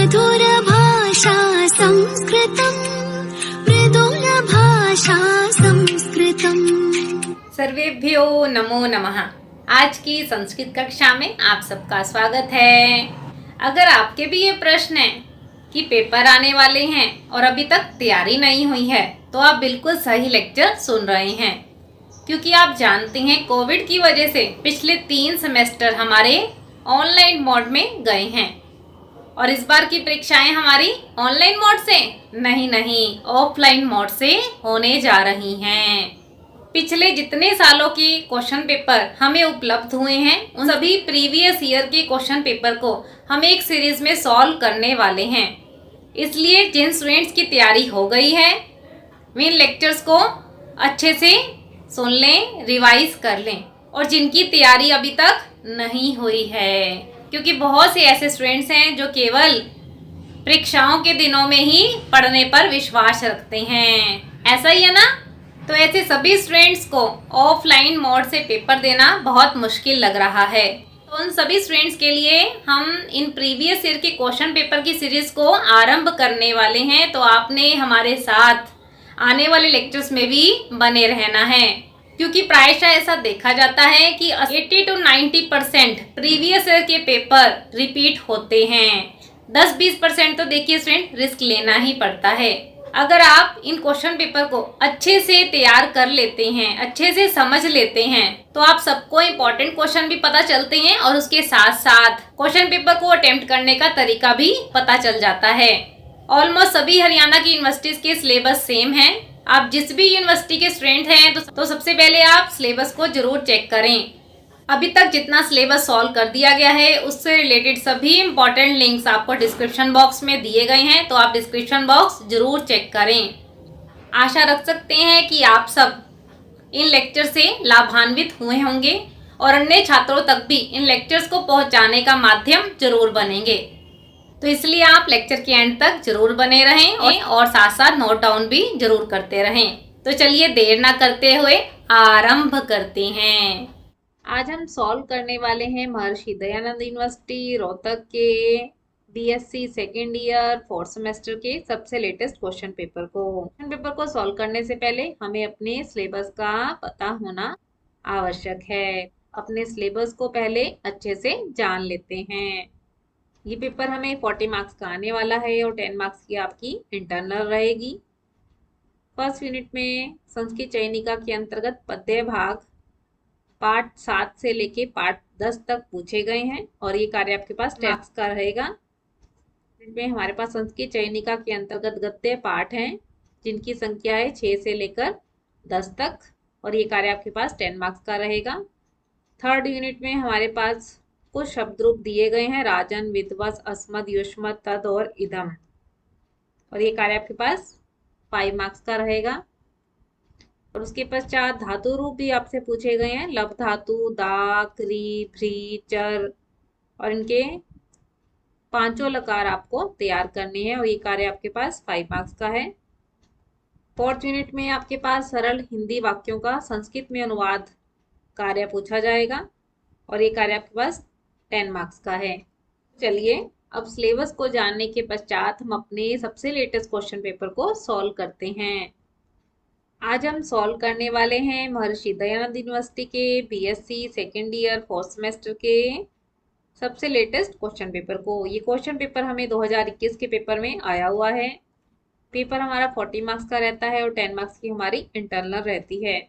मधुरभाषा संस्कृतम्, मृदुलभाषा संस्कृतम्। सर्वेभ्यो नमो नमः। आज की संस्कृत कक्षा में आप सबका स्वागत है। अगर आपके भी ये प्रश्न है कि पेपर आने वाले हैं और अभी तक तैयारी नहीं हुई है, तो आप बिल्कुल सही लेक्चर सुन रहे हैं, क्योंकि आप जानते हैं कोविड की वजह से पिछले 3 सेमेस्टर हमारे ऑनलाइन मोड में गए हैं और इस बार की परीक्षाएं हमारी ऑनलाइन मोड से नहीं ऑफलाइन मोड से होने जा रही हैं। पिछले जितने सालों के क्वेश्चन पेपर हमें उपलब्ध हुए हैं, उन सभी प्रीवियस ईयर के क्वेश्चन पेपर को हम एक सीरीज में सॉल्व करने वाले हैं। इसलिए जिन स्टूडेंट्स की तैयारी हो गई है वे इन लेक्चर्स को अच्छे से सुन लें, रिवाइज कर लें, और जिनकी तैयारी अभी तक नहीं हुई है, क्योंकि बहुत से ऐसे स्टूडेंट्स हैं जो केवल परीक्षाओं के दिनों में ही पढ़ने पर विश्वास रखते हैं। ऐसा ही है ना? तो ऐसे सभी स्टूडेंट्स को ऑफलाइन मोड से पेपर देना बहुत मुश्किल लग रहा है। तो उन सभी स्टूडेंट्स के लिए हम इन प्रीवियस ईयर के क्वेश्चन पेपर की सीरीज को आरंभ करने वाले हैं। तो आपने हमारे साथ आने वाले लेक्चर्स में भी बने रहना है, क्योंकि प्रायशः ऐसा देखा जाता है कि 80 to 90% प्रीवियस ईयर के पेपर रिपीट होते हैं। 10-20% तो देखिए स्टूडेंट रिस्क लेना ही पड़ता है। अगर आप इन क्वेश्चन पेपर को अच्छे से तैयार कर लेते हैं, अच्छे से समझ लेते हैं, तो आप सबको इम्पोर्टेंट क्वेश्चन भी पता चलते हैं और उसके साथ साथ क्वेश्चन पेपर को अटेम्प्ट करने का तरीका भी पता चल जाता है। ऑलमोस्ट सभी हरियाणा की यूनिवर्सिटीज के सिलेबस सेम है। आप जिस भी यूनिवर्सिटी के स्टूडेंट हैं तो सबसे पहले आप सिलेबस को जरूर चेक करें। अभी तक जितना सिलेबस सॉल्व कर दिया गया है उससे रिलेटेड सभी इंपॉर्टेंट लिंक्स आपको डिस्क्रिप्शन बॉक्स में दिए गए हैं, तो आप डिस्क्रिप्शन बॉक्स जरूर चेक करें। आशा रख सकते हैं कि आप सब इन लेक्चर से लाभान्वित हुए होंगे और अन्य छात्रों तक भी इन लेक्चर्स को पहुंचाने का माध्यम जरूर बनेंगे। तो इसलिए आप लेक्चर के एंड तक जरूर बने रहें और साथ साथ नोट डाउन भी जरूर करते रहें। तो चलिए देर ना करते हुए आरंभ करते हैं। आज हम सॉल्व करने वाले हैं महर्षि दयानंद यूनिवर्सिटी रोहतक के BSc second year 4th semester के सबसे लेटेस्ट क्वेश्चन पेपर को। क्वेश्चन पेपर को सॉल्व करने से पहले हमें अपने सिलेबस का पता होना आवश्यक है। अपने सिलेबस को पहले अच्छे से जान लेते हैं। ये पेपर हमें 40 मार्क्स का आने वाला है और 10 मार्क्स की आपकी इंटरनल रहेगी। फर्स्ट यूनिट में संस्कृत चयनिका के अंतर्गत पद्य भाग पार्ट 7 से लेके पार्ट 10 तक पूछे गए हैं और ये कार्य आपके पास 10 मार्क्स का रहेगा। इसमें हमारे पास संस्कृत चयनिका के अंतर्गत गद्य पाठ हैं जिनकी संख्या है 6 से लेकर 10 तक और ये कार्य आपके पास 10 मार्क्स का रहेगा। थर्ड यूनिट में हमारे पास कुछ शब्द रूप दिए गए हैं, राजन, विध्वंस, अस्मद, युष्मत, तद और इदम, और ये कार्य आपके पास 5 मार्क्स का रहेगा। और उसके पश्चात धातु रूप भी आपसे पूछे गए हैं, लब धातु, दा, क्री, भ्री, चर, और इनके 5 लकार आपको तैयार करने हैं और ये कार्य आपके पास 5 मार्क्स का है। फोर्थ यूनिट में आपके पास सरल हिंदी वाक्यों का संस्कृत में अनुवाद कार्य पूछा जाएगा और ये कार्य आपके पास 10 मार्क्स का है। चलिए अब सिलेबस को जानने के पश्चात हम अपने सबसे लेटेस्ट क्वेश्चन पेपर को सॉल्व करते हैं। आज हम सॉल्व करने वाले हैं महर्षि दयानंद यूनिवर्सिटी के BSc second year 4th semester के सबसे लेटेस्ट क्वेश्चन पेपर को। ये क्वेश्चन पेपर हमें 2021 के पेपर में आया हुआ है। पेपर हमारा 40 मार्क्स का रहता है और 10 मार्क्स की हमारी इंटरनल रहती है।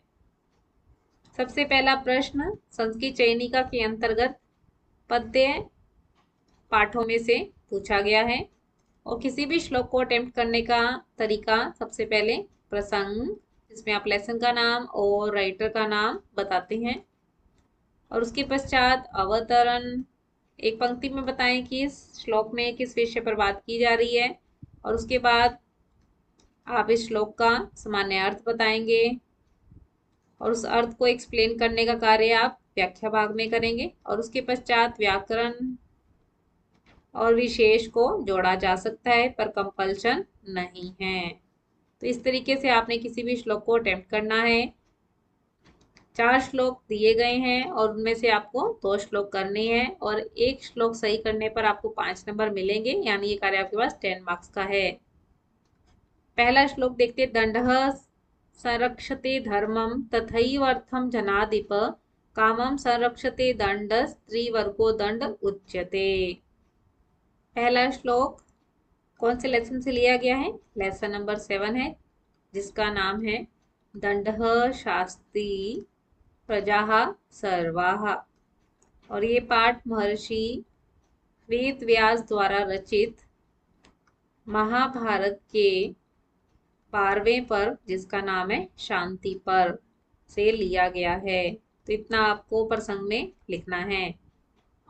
सबसे पहला प्रश्न संस्कृत चयनिका के अंतर्गत पद्य पाठों में से पूछा गया है और किसी भी श्लोक को अटेम्प्ट करने का तरीका सबसे पहले प्रसंग, जिसमें आप लेसन का नाम और राइटर का नाम बताते हैं, और उसके पश्चात अवतरण, एक पंक्ति में बताएं कि इस श्लोक में किस विषय पर बात की जा रही है, और उसके बाद आप इस श्लोक का सामान्य अर्थ बताएंगे और उस अर्थ को एक्सप्लेन करने का कार्य आप व्याख्या भाग में करेंगे, और उसके पश्चात व्याकरण और विशेष को जोड़ा जा सकता है पर कंपल्शन नहीं है। तो इस तरीके से आपने किसी भी श्लोक को अटेम्प्ट करना है। 4 श्लोक दिए गए हैं और उनमें से आपको 2 श्लोक करने हैं और एक श्लोक सही करने पर आपको 5 नंबर मिलेंगे, यानी ये कार्य आपके पास 10 मार्क्स का है। पहला श्लोक देखते, दंडः संरक्षते धर्मम तथैवर्थम जनाधिप कामम संरक्षते दंड स्त्रीवर्गो दंड उच्यते। पहला श्लोक कौन से लेसन से लिया गया है? लेसन नंबर 7 है, जिसका नाम है दंडः शास्ति प्रजाः सर्वाः। और ये पाठ महर्षि वेद व्यास द्वारा रचित महाभारत के 12वें पर्व, जिसका नाम है शांति पर्व, से लिया गया है। तो इतना आपको प्रसंग में लिखना है।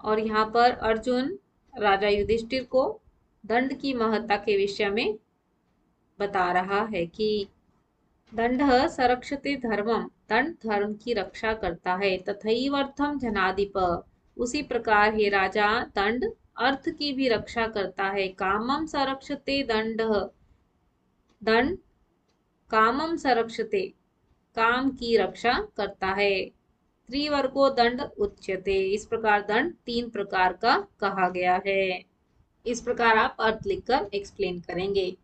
और यहाँ पर अर्जुन राजा युधिष्ठिर को दंड की महत्ता के विषय में बता रहा है कि दंड संरक्षते धर्मम, दंड धर्म की रक्षा करता है, तथैवर्थम जनाधिप, उसी प्रकार हे राजा दंड अर्थ की भी रक्षा करता है। कामम संरक्षते दंड, दंड कामम संरक्षते, काम की रक्षा करता है। त्रिवर्गो दंड उच्यते, इस प्रकार दंड 3 प्रकार का कहा गया है। इस प्रकार आप अर्थ लिखकर एक्सप्लेन करेंगे।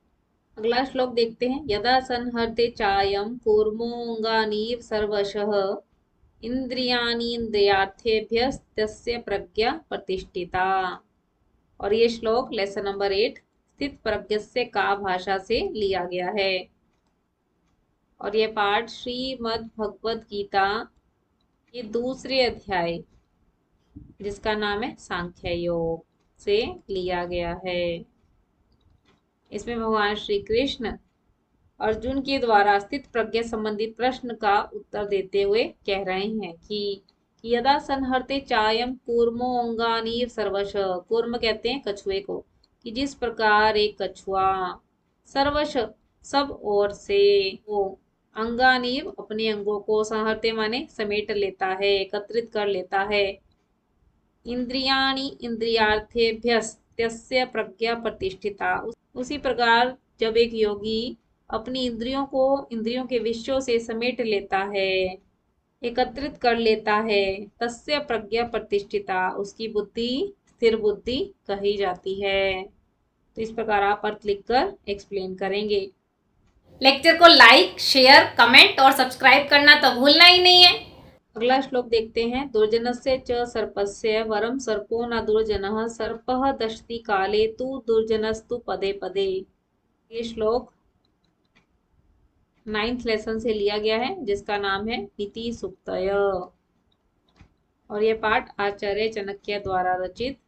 अगला श्लोक देखते हैं, यदा संहरते चायम कूर्मोऽङ्गानीव सर्वशः इंद्रियाणीन्द्रियार्थेभ्यस्तस्य प्रज्ञा प्रतिष्ठिता। और ये श्लोक लेसन नंबर 8 स्थित प्रज्ञस्य का भाषा से लिया गया है। और ये पाठ श्रीमद् भगवद गीता के दूसरे अध्याय, जिसका नाम है सांख्य योग, से लिया गया है। इसमें भगवान श्री कृष्ण अर्जुन के द्वारा स्थित प्रज्ञा संबंधित प्रश्न का उत्तर देते हुए कह रहे हैं कि यदा संहरते चायम कूर्मो अंगानीव सर्वश, कूर्म कहते हैं कछुए को, कि जिस प्रकार एक कछुआ सर्वश सब ओर से वो अंगानीव अपने अंगों को, संहरते माने समेट लेता है, एकत्रित कर लेता है, इंद्रियाणि इंद्रियार्थेभ्यस्तस्य प्रज्ञा प्रतिष्ठिता, उसी प्रकार जब एक योगी अपनी इंद्रियों को इंद्रियों के विषयों से समेट लेता है, एकत्रित कर लेता है, तस्य प्रज्ञा प्रतिष्ठिता, उसकी बुद्धि स्थिर बुद्धि कही जाती है। तो इस प्रकार आप अर्थ लिखकर एक्सप्लेन करेंगे। लेक्चर को लाइक, शेयर, कमेंट और सब्सक्राइब करना तो भूलना ही नहीं है। अगला श्लोक देखते हैं, दुर्जनस्य च सर्पस्य वरम सर्पो न दुर्जनः सर्पः दशति काले तु दुर्जनस्तु पदे पदे। ये श्लोक 9th लेसन से लिया गया है, जिसका नाम है नीति सुक्तय। और यह पाठ आचार्य चाणक्य द्वारा रचित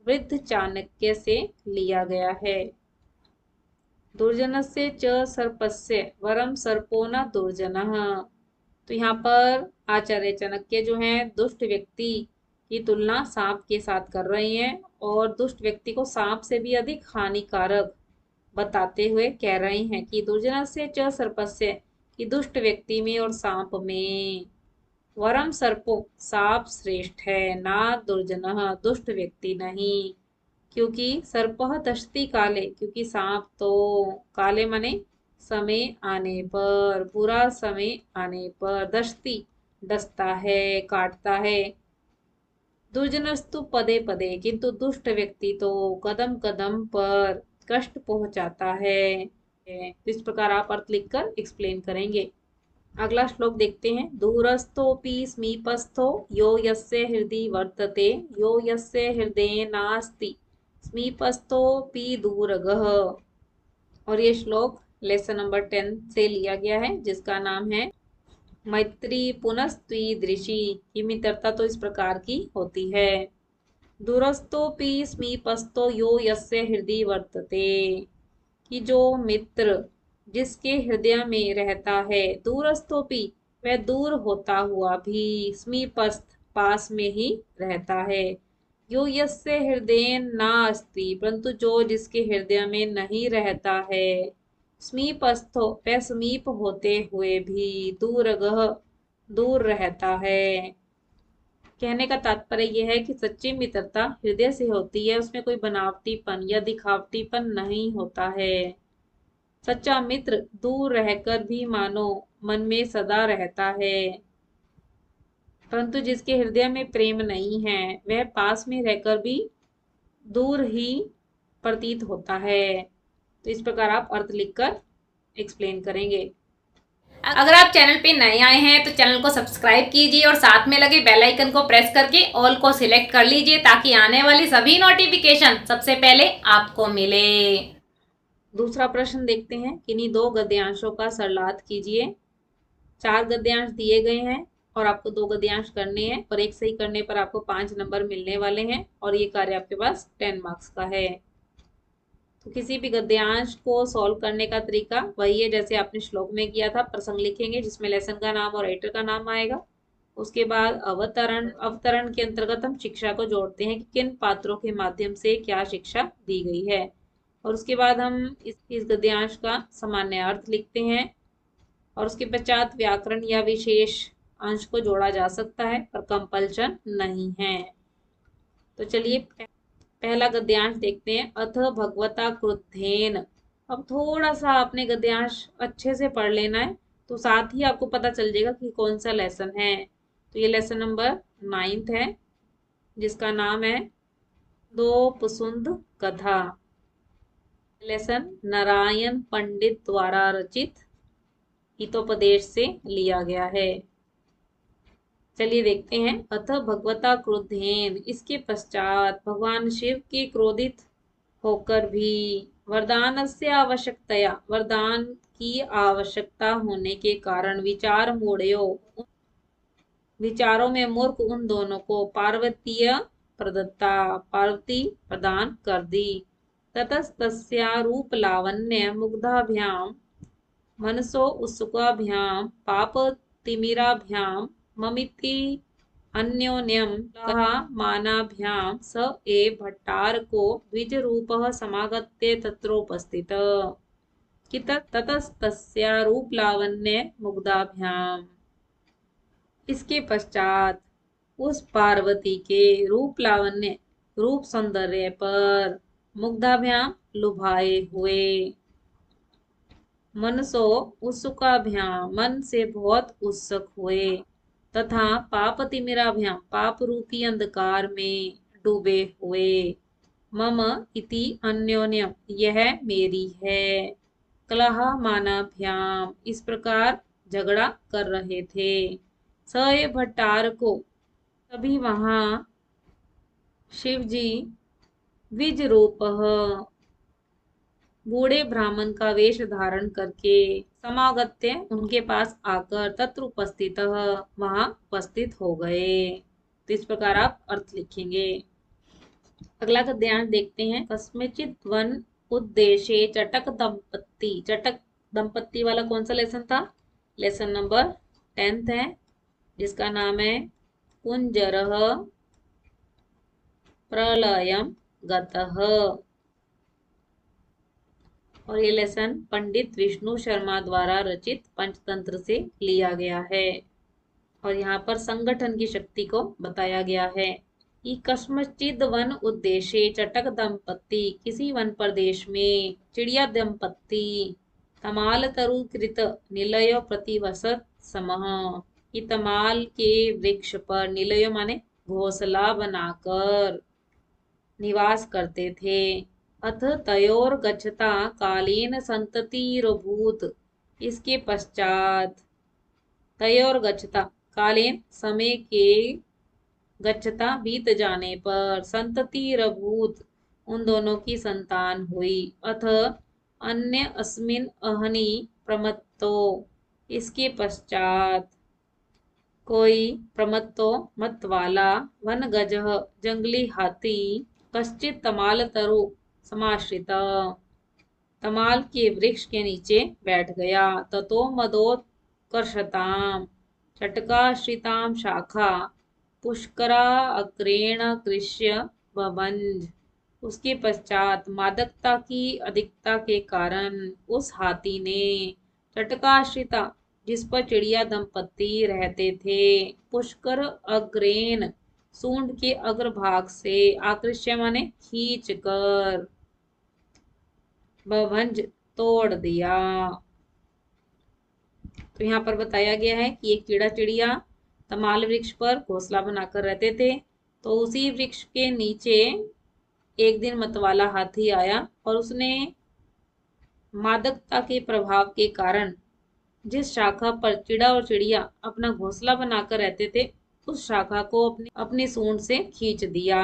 वृद्ध चाणक्य से लिया गया है। दुर्जनस्य च सर्पस्य वरम सर्पो न दुर्जनः। तो यहाँ पर आचार्य चाणक्य जो है दुष्ट व्यक्ति की तुलना सांप के साथ कर रहे हैं और दुष्ट व्यक्ति को सांप से भी अधिक हानिकारक बताते हुए कह रहे हैं कि दुर्जनस्य च सर्पस्य, कि दुष्ट व्यक्ति में और सांप में, वरम सर्पो, सांप श्रेष्ठ है, ना दुर्जनः, दुष्ट व्यक्ति नहीं। क्योंकि सर्पः दशति काले, क्योंकि सांप तो काले माने समय आने पर, बुरा समय आने पर, दशति डसता है, काटता है, दुर्जनस्तु पदे पदे, किंतु दुष्ट व्यक्ति तो कदम कदम पर कष्ट पहुंचाता है। तो इस प्रकार आप अर्थ लिखकर एक्सप्लेन करेंगे। अगला श्लोक देखते हैं, दूरस्थोपि समीपस्थो यो यस्य हृदि वर्तते यो यस्य हृदये नास्ति समीपस्थोपि दूरगः। और ये श्लोक लेसन नंबर 10 से लिया गया है, जिसका नाम है मैत्री पुनस्त्वीदृशी, की मित्रता तो इस प्रकार की होती है। दूरस्थोपि समीपस्थो यो यस्य हृदय वर्तते, कि जो मित्र जिसके हृदय में रहता है, दूरस्थोपि वह दूर होता हुआ भी, समीपस्थ पास में ही रहता है, यो यस्य हृदय नास्ति, परंतु जो जिसके हृदय में नहीं रहता है, समीपस्थो वह समीप होते हुए भी, दूरगः दूर रहता है। कहने का तात्पर्य यह है कि सच्ची मित्रता हृदय से होती है, उसमें कोई बनावटीपन या दिखावटीपन नहीं होता है। सच्चा मित्र दूर रहकर भी मानो मन में सदा रहता है। परंतु जिसके हृदय में प्रेम नहीं है वह पास में रहकर भी दूर ही प्रतीत होता है। तो इस प्रकार आप अर्थ लिखकर एक्सप्लेन करेंगे। अगर आप चैनल पे नए आए हैं तो चैनल को सब्सक्राइब कीजिए और साथ में लगे बेल आइकन को प्रेस करके ऑल को सिलेक्ट कर लीजिए ताकि आने वाली सभी नोटिफिकेशन सबसे पहले आपको मिले। दूसरा प्रश्न देखते हैं। किन्हीं दो गद्यांशों का सरलार्थ कीजिए। 4 गद्यांश दिए गए हैं और आपको 2 गद्यांश करने हैं और एक सही करने पर आपको 5 नंबर मिलने वाले हैं और ये कार्य आपके पास 10 मार्क्स का है। तो किसी भी गद्यांश को सॉल्व करने का तरीका वही है जैसे आपने श्लोक में किया था। प्रसंग लिखेंगे जिसमें लेसन का नाम और राइटर का नाम आएगा। उसके बाद अवतरण के अंतर्गत हम शिक्षा को जोड़ते हैं कि किन पात्रों के माध्यम से क्या शिक्षा दी गई है और उसके बाद हम इस गद्यांश का सामान्य अर्थ लिखते हैं और उसके पश्चात व्याकरण या विशेष अंश को जोड़ा जा सकता है पर कंपल्शन नहीं है। तो चलिए पहला गद्यांश देखते हैं। अथ भगवता क्रुद्धेन। अब थोड़ा सा आपने गद्यांश अच्छे से पढ़ लेना है तो साथ ही आपको पता चल जाएगा कि कौन सा लेसन है। तो ये लेसन नंबर 9 है जिसका नाम है दो पुसुंद कथा। लेसन नारायण पंडित द्वारा रचित हितोपदेश से लिया गया है। चलिए देखते हैं। अथ भगवता क्रोधेन। इसके पश्चात भगवान शिव के क्रोधित होकर भी वरदान से आवश्यकतया वरदान की आवश्यकता होने के कारण विचारों में मूर्ख उन दोनों को पार्वती प्रदान कर दी। ततस्तस्या रूप लावण्य मुग्धाभ्याम मनसो उत्सुकाभ्याम पाप तिमिराभ्याम ममिति अन्योन्यम मानाभ्याम स ए भट्टारको द्विज रूपः समागत्य तत्रोपस्थित कि ततस्तस्या रूप लावण्य मुग्धाभ्याम। इसके पश्चात उस पार्वती के रूप लावण्य रूप सौंदर्य पर मुग्धाभ्याम लुभाए हुए मनसो उत्सुकाभ्याम मन से बहुत उत्सुक हुए तथा पाप तिमिराभ्याम पाप रूपी अंधकार में डूबे हुए मम इति अन्योन्यम यह मेरी है कलह मानाभ्याम इस प्रकार झगड़ा कर रहे थे। स ए भट्टार को तभी वहां शिव जी द्विज रूप बूढ़े ब्राह्मण का वेश धारण करके समागत्य उनके पास आकर तत्र उपस्थित वहां उपस्थित हो गए। तो इस प्रकार आप अर्थ लिखेंगे। अगला गद्यांश देखते हैं। कस्मचित वन उद्देश्य चटक दंपत्ति वाला कौन सा लेसन था? लेसन नंबर 10 है जिसका नाम है कुंजरः प्रलयम गतः और ये लेसन पंडित विष्णु शर्मा द्वारा रचित पंचतंत्र से लिया गया है और यहाँ पर संगठन की शक्ति को बताया गया है। कि कस्मचिद वन उद्देश्य चटक दंपत्ति किसी वन प्रदेश में चिड़िया दंपत्ति तमाल तरु कृत निलय प्रतिवसत समह कि तमाल के वृक्ष पर निलय माने घोंसला बनाकर निवास करते थे। अथ तयोर गच्छता कालीन संततिरभूत। इसके पश्चात तयोर गच्छता कालीन समय के गच्छता बीत जाने पर संततिरभूत उन दोनों की संतान हुई। अथ अन्य अस्मिन अहनि प्रमत्तो। इसके पश्चात कोई प्रमत्तो मत वाला वन गजह जंगली हाथी कश्चित तमाल तरु समाश्रित तमाल के वृक्ष के नीचे बैठ गया। ततो मदोत्कर्षताम चटकाश्रिताम शाखा पुष्करा अग्रेण कृष्य बभंज। उसके पश्चात मादकता की अधिकता के कारण उस हाथी ने चटकाश्रिता जिस पर चिड़िया दंपत्ति रहते थे पुष्कर अग्रेण सूंड के अग्रभाग से आकृष्य माने खींच कर बभंज तोड़ दिया। तो यहाँ पर बताया गया है कि एक कीड़ा चिड़िया तमाल वृक्ष पर घोंसला बनाकर रहते थे। तो उसी वृक्ष के नीचे एक दिन मतवाला हाथी आया और उसने मादकता के प्रभाव के कारण जिस शाखा पर चिड़ा और चिड़िया अपना घोंसला बनाकर रहते थे उस शाखा को अपनी सूंड से खींच दिया।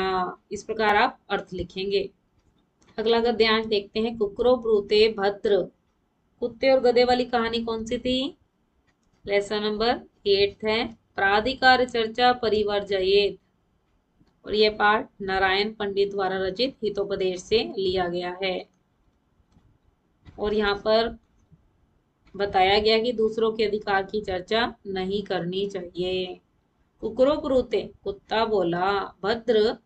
इस प्रकार आप अर्थ लिखेंगे। अगला गद्यांश देखते हैं। कुकरो ब्रूते भद्र। कुत्ते और गधे वाली कहानी कौन सी थी? लेसन नंबर 8 है। प्राधिकार चर्चा परिवर्जयेत। और यह पाठ नारायण पंडित द्वारा रचित हितोपदेश से लिया गया है। और यहाँ पर बताया गया कि दूसरों के अधिकार की चर्चा नहीं करनी चाहिए। कुकरो ब्रूते, कुत्ता बोला, भद्र,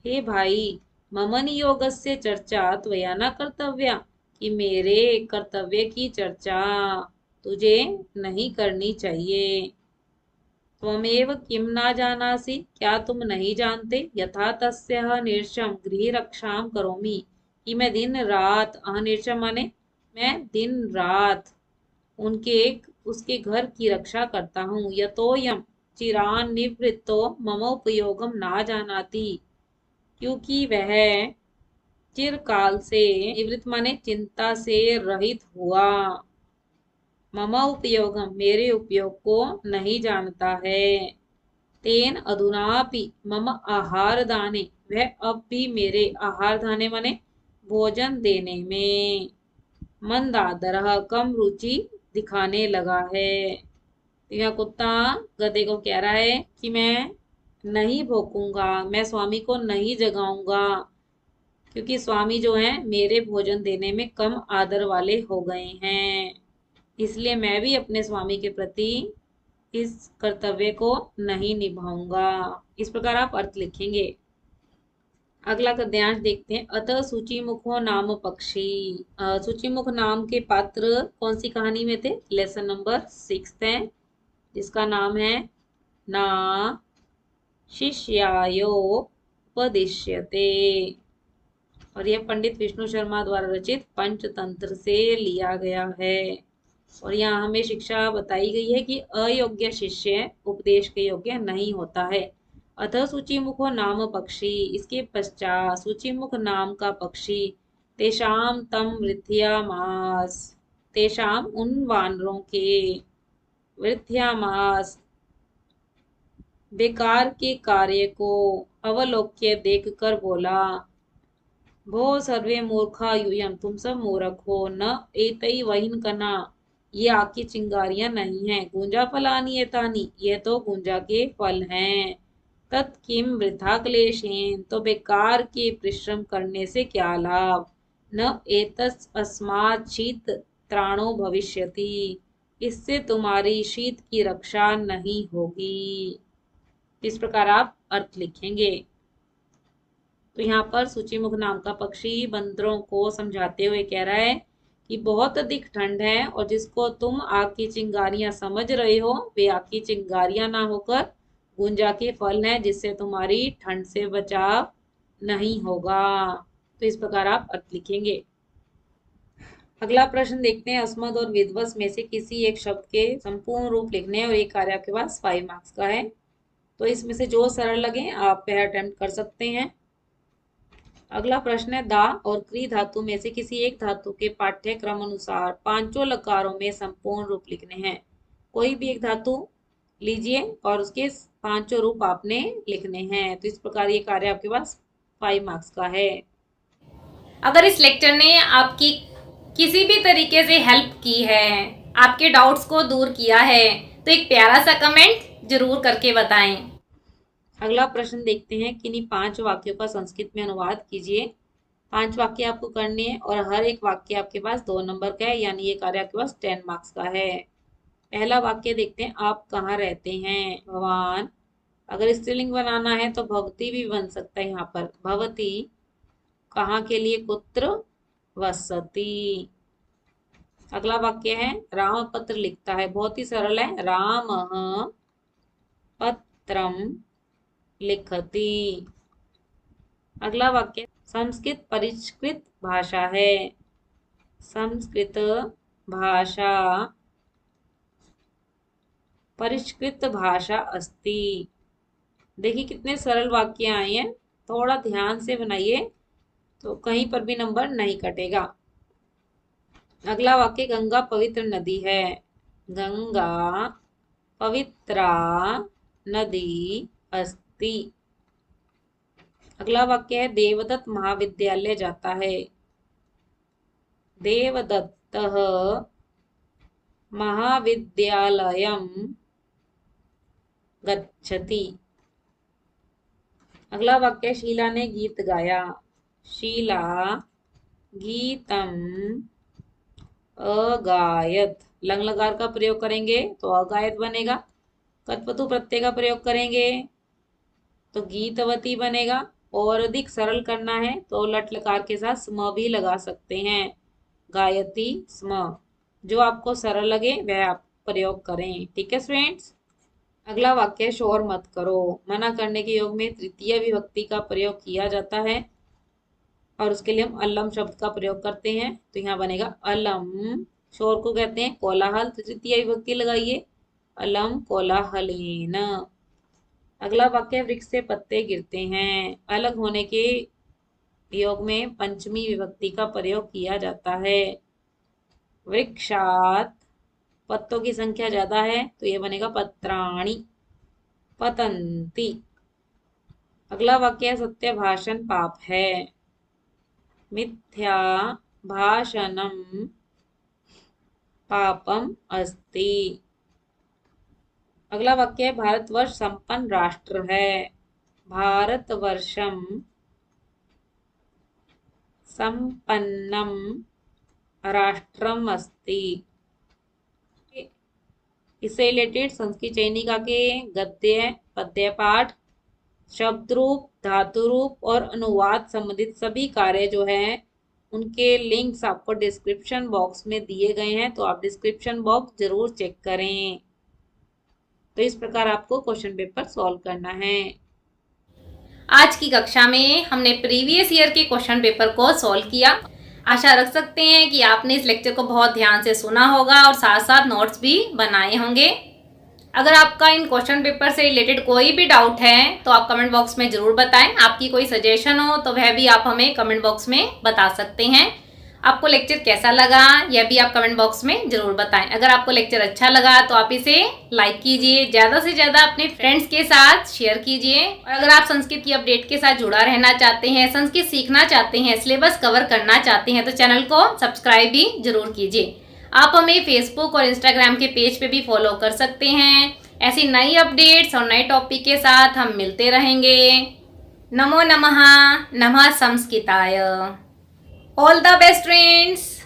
हे भाई, मम नियोगस्य चर्चा त्वया न कर्तव्या, कि मेरे कर्तव्य की चर्चा तुझे नहीं करनी चाहिए। त्वमेव किम न जानासि, क्या तुम नहीं जानते, यथा तस्यः निर्षम गृह रक्षां करोमि, कि मैं दिन रात, अनिर्षम माने मैं दिन रात उसके घर की रक्षा करता हूँ। यतोयम चिरान निवृत्तो मम उपयोगम ना जानाति, क्योंकि वह चिरकाल से, निवृत्त माने चिंता से रहित हुआ, मम उपयोगम मेरे उपयोग को नहीं जानता है। तेन अधुनापि मम आहार दाने, वह अब भी मेरे आहार दाने माने भोजन देने में मंदादरह कम रुचि दिखाने लगा है। यह कुत्ता गधे को कह रहा है कि मैं नहीं भोंकूंगा, मैं स्वामी को नहीं जगाऊंगा, क्योंकि स्वामी जो है मेरे भोजन देने में कम आदर वाले हो गए हैं, इसलिए मैं भी अपने स्वामी के प्रति इस कर्तव्य को नहीं निभाऊंगा। इस प्रकार आप अर्थ लिखेंगे। अगला गद्यांश देखते हैं। अतः सूचिमुखो नाम पक्षी। सूचिमुख नाम के पात्र कौन सी कहानी में थे? लेसन नंबर 6 है, जिसका नाम है ना शिष्यायो उपदिश्यते। और यह पंडित विष्णु शर्मा द्वारा रचित पंचतंत्र से लिया गया है। और यहाँ हमें शिक्षा बताई गई है कि अयोग्य शिष्य उपदेश के योग्य नहीं होता है। अतः सूचिमुखो नाम पक्षी, इसके पश्चात सूचिमुख नाम का पक्षी, तेषाम तम वृद्ध्यामास, तेषाम उन वानरों के, वृद्ध्यामास बेकार के कार्य को अवलोक्य देखकर बोला, भो सर्वे मूर्खा यूयम, तुम सब मूर्ख हो, न एतई वहीन कना, ये आग की चिंगारियां नहीं है, गुंजा फलानी एतानी, ये तो गुंजा के फल हैं, तत्किम वृथा क्लेशेन, तो बेकार के परिश्रम करने से क्या लाभ, न एतस् अस्मात् शीत त्राणो भविष्यति, इससे तुम्हारी शीत की रक्षा नहीं होगी। इस प्रकार आप अर्थ लिखेंगे। तो यहाँ पर सूचिमुख नाम का पक्षी बंदरों को समझाते हुए कह रहा है कि बहुत अधिक ठंड है और जिसको तुम आग की चिंगारियां समझ रहे हो वे आग की चिंगारियां ना होकर गुंजा के फल हैं, जिससे तुम्हारी ठंड से बचाव नहीं होगा। तो इस प्रकार आप अर्थ लिखेंगे। अगला प्रश्न देखते हैं। अस्मद और विध्वंस में से किसी एक शब्द के संपूर्ण रूप लिखने और एक कार्य आपके पास 5 मार्क्स का है। तो इसमें से जो सरल लगे आप पहला अटेम्प्ट कर सकते हैं। अगला प्रश्न है। दा और क्री धातु में से किसी एक धातु के पाठ्यक्रम अनुसार पांचों लकारों में संपूर्ण रूप लिखने हैं। कोई भी एक धातु लीजिए और उसके पांचों रूप आपने लिखने हैं। तो इस प्रकार ये कार्य आपके पास 5 मार्क्स का है। अगर इस लेक्चर ने आपकी किसी भी तरीके से हेल्प की है, आपके डाउट्स को दूर किया है, तो एक प्यारा सा कमेंट जरूर करके बताएं। अगला प्रश्न देखते हैं। किन्हीं 5 वाक्यों का संस्कृत में अनुवाद कीजिए। 5 वाक्य आपको करने हैं और हर एक वाक्य आपके पास 2 नंबर का है, यानी ये कार्य आपके पास 10 मार्क्स का है। पहला वाक्य देखते हैं। आप कहाँ रहते हैं? भवान। अगर स्त्रीलिंग बनाना है तो भवती भी बन सकता है। यहाँ पर भवती। कहाँ के लिए? कुत्र वसति। अगला वाक्य है। राम पत्र लिखता है। बहुत ही सरल है। राम पत्रम लिखति। अगला वाक्य। संस्कृत परिष्कृत भाषा है। संस्कृत भाषा परिष्कृत भाषा अस्ति। देखिए कितने सरल वाक्य आए हैं, थोड़ा ध्यान से बनाइए तो कहीं पर भी नंबर नहीं कटेगा। अगला वाक्य, गंगा पवित्र नदी है। गंगा पवित्रा नदी अस्ति। अगला वाक्य है, देवदत्त महाविद्यालय जाता है। देवदत्तः महाविद्यालयं गच्छति। अगला वाक्य, शीला ने गीत गाया। शीला गीतम अगायत। लंग लकार का प्रयोग करेंगे तो अगायत बनेगा। कत्वतु प्रत्यय का प्रयोग करेंगे तो गीतवती बनेगा। और अधिक सरल करना है तो लट लकार के साथ स्म भी लगा सकते हैं, गायती स्म। जो आपको सरल लगे वह आप प्रयोग करें। ठीक है स्टूडेंट्स। अगला वाक्य, शोर मत करो। मना करने के योग में तृतीय विभक्ति का प्रयोग किया जाता है और उसके लिए हम अलम शब्द का प्रयोग करते हैं, तो यहाँ बनेगा अलम। शोर को कहते हैं कोलाहल, तो तृतीय विभक्ति लगाइए, अलम कोलाहलेन। अगला वाक्य, वृक्ष से पत्ते गिरते हैं। अलग होने के योग में पंचमी विभक्ति का प्रयोग किया जाता है। वृक्षात पत्तों की संख्या ज्यादा है तो ये बनेगा पत्राणि पतंती। अगला वाक्य, सत्य भाषण पाप है। मिथ्या भाषणम पापम अस्ति। अगला वाक्य है, भारतवर्ष संपन्न राष्ट्र है। भारतवर्षम संपन्नम राष्ट्रम अस्ति। इससे रिलेटेड संस्कृत चयनिका के गद्य पद्य पाठ, शब्द रूप, धातु रूप और अनुवाद संबंधित सभी कार्य जो है उनके लिंक्स आपको डिस्क्रिप्शन बॉक्स में दिए गए हैं, तो आप डिस्क्रिप्शन बॉक्स जरूर चेक करें। तो इस प्रकार आपको क्वेश्चन पेपर सॉल्व करना है। आज की कक्षा में हमने प्रीवियस ईयर के क्वेश्चन पेपर को सॉल्व किया। आशा रख सकते हैं कि आपने इस लेक्चर को बहुत ध्यान से सुना होगा और साथ साथ नोट्स भी बनाए होंगे। अगर आपका इन क्वेश्चन पेपर से रिलेटेड कोई भी डाउट है तो आप कमेंट बॉक्स में जरूर बताएं। आपकी कोई सजेशन हो तो वह भी आप हमें कमेंट बॉक्स में बता सकते हैं। आपको लेक्चर कैसा लगा यह भी आप कमेंट बॉक्स में जरूर बताएं। अगर आपको लेक्चर अच्छा लगा तो आप इसे लाइक कीजिए, ज़्यादा से ज़्यादा अपने फ्रेंड्स के साथ शेयर कीजिए। और अगर आप संस्कृत की अपडेट के साथ जुड़ा रहना चाहते हैं, संस्कृत सीखना चाहते हैं, सिलेबस कवर करना चाहते हैं तो चैनल को सब्सक्राइब भी जरूर कीजिए। आप हमें फेसबुक और इंस्टाग्राम के पेज पे भी फॉलो कर सकते हैं। ऐसी नई अपडेट्स और नए टॉपिक के साथ हम मिलते रहेंगे। नमो नमः। नमः संस्कृताय। All the best friends.